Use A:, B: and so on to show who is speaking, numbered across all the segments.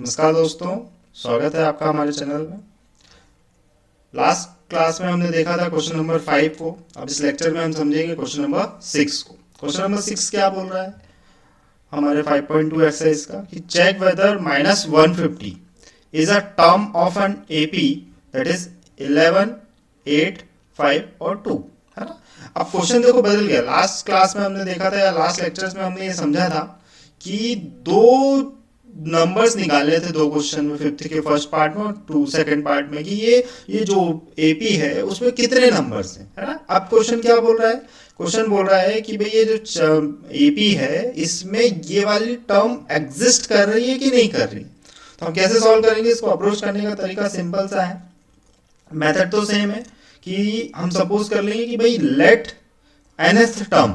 A: नमस्कार दोस्तों, स्वागत है आपका हमारे चैनल में। लास्ट क्लास में हमने देखा था क्वेश्चन नंबर 5 को। अब इस लेक्चर में हम समझेंगे क्वेश्चन नंबर 6 को। क्वेश्चन नंबर 6 क्या बोल रहा है हमारे 5.2 एक्सरसाइज का कि check whether -150 is a term of an AP that is 11, 8, 5 और 2, है ना। अब क्वेश्चन देखो बदल गया। लास्ट क्लास में हमने देखा था या लास्ट लेक्चर्स में हमने ये समझा था कि दो नंबर्स निकालने थे दो क्वेश्चन में, फिफ्थ के फर्स्ट पार्ट में और टू सेकंड पार्ट में, कि ये जो एपी है उसमें कितने नंबर्स हैं, है ना। अब क्वेश्चन क्या बोल रहा है? क्वेश्चन बोल रहा है कि भाई ये जो एपी है इसमें ये वाली टर्म एग्जिस्ट कर रही है कि नहीं कर रही। तो हम कैसे सॉल्व करेंगे इसको? अप्रोच करने का तरीका सिंपल सा है, मेथड तो सेम है कि हम सपोज कर लेंगे कि भाई लेट nth टर्म,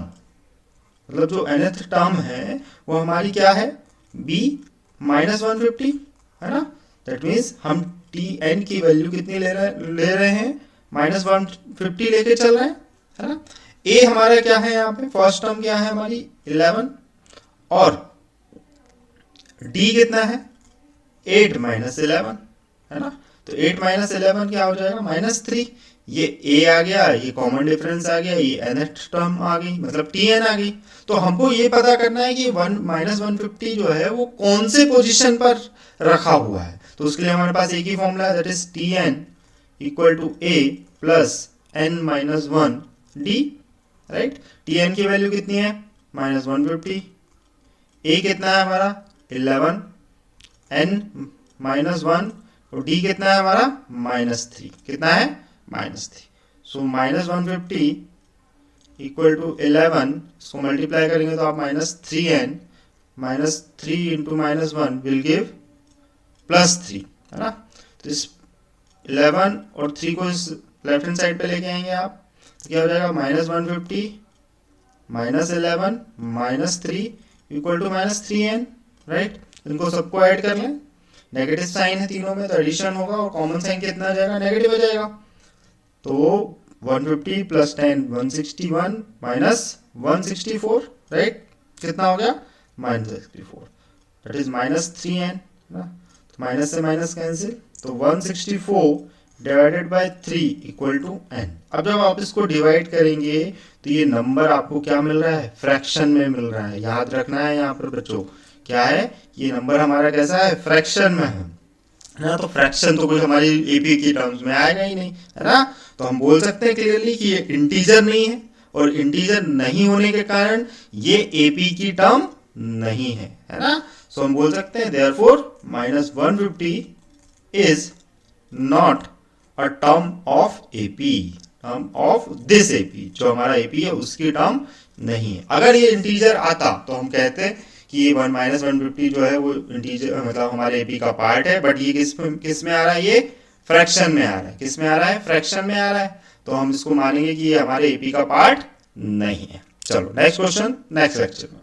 A: मतलब जो nth टर्म है वो हमारी क्या है, b -150, है ना। दैट मीन्स हम टी एन की वैल्यू कितनी ले रहे हैं, -150 लेके चल रहे हैं, है ना। ए हमारा क्या है यहाँ पे, फर्स्ट टर्म क्या है हमारी 11 और डी कितना है 8 -11, है ना। तो 8 -11 क्या हो जाएगा, -3। ये ए आ गया, ये कॉमन डिफरेंस आ गया, ये nth टर्म आ गई, मतलब टी एन आ गई। तो हमको ये पता करना है कि -150 जो है वो कौन से पोजीशन पर रखा हुआ है। तो उसके लिए हमारे पास एक ही फॉर्मूला है, that is T N equal to A plus N -1 D, right. T N की वैल्यू कितनी है, -150, ए कितना है हमारा 11, एन -1 और डी कितना है हमारा -3, कितना है -3। सो -150 इक्वल टू 11, इसको मल्टीप्लाई करेंगे तो आप -3n -3 इंटू -1 विल गिव +3, है ना। तो इस 11 और 3 को इस लेफ्ट हैंड साइड पे लेके आएंगे आप, तो क्या हो जाएगा, -150 -11 -3 इक्वल टू -3n, राइट। इनको सबको ऐड कर लें, नेगेटिव साइन है तीनों में तो एडिशन होगा और कॉमन साइन कितना आ जाएगा, नेगेटिव हो जाएगा। तो 150 प्लस 10 161 माइनस 164, राइट। कितना हो गया, -64, दैट इज -3n, तो माइनस से माइनस कैंसिल, तो 164 divided by 3 equal to n। अब जब आप इसको डिवाइड करेंगे तो ये नंबर आपको क्या मिल रहा है, फ्रैक्शन में मिल रहा है। याद रखना है यहाँ पर बच्चों, क्या है, ये नंबर हमारा कैसा है, फ्रैक्शन में है ना। तो फ्रैक्शन तो कोई हमारी एपी की टर्म्स में आएगा ही नहीं, है ना। तो हम बोल सकते हैं क्लियरली कि ये इंटीजर नहीं है, और इंटीजर नहीं होने के कारण ये एपी की टर्म नहीं है ना। सो हम बोल सकते हैं therefore -150 is not a term of AP, term of this AP, जो हमारा एपी है उसकी टर्म नहीं है। अगर ये इंटीजर आता तो हम कहते हैं कि ये -150 जो है वो इंटीजर, मतलब हमारे एपी का पार्ट है, बट ये किस में आ रहा है, ये फ्रैक्शन में आ रहा है। किस में आ रहा है, फ्रैक्शन में आ रहा है। तो हम इसको मानेंगे कि ये हमारे एपी का पार्ट नहीं है। चलो नेक्स्ट क्वेश्चन नेक्स्ट लेक्चर में।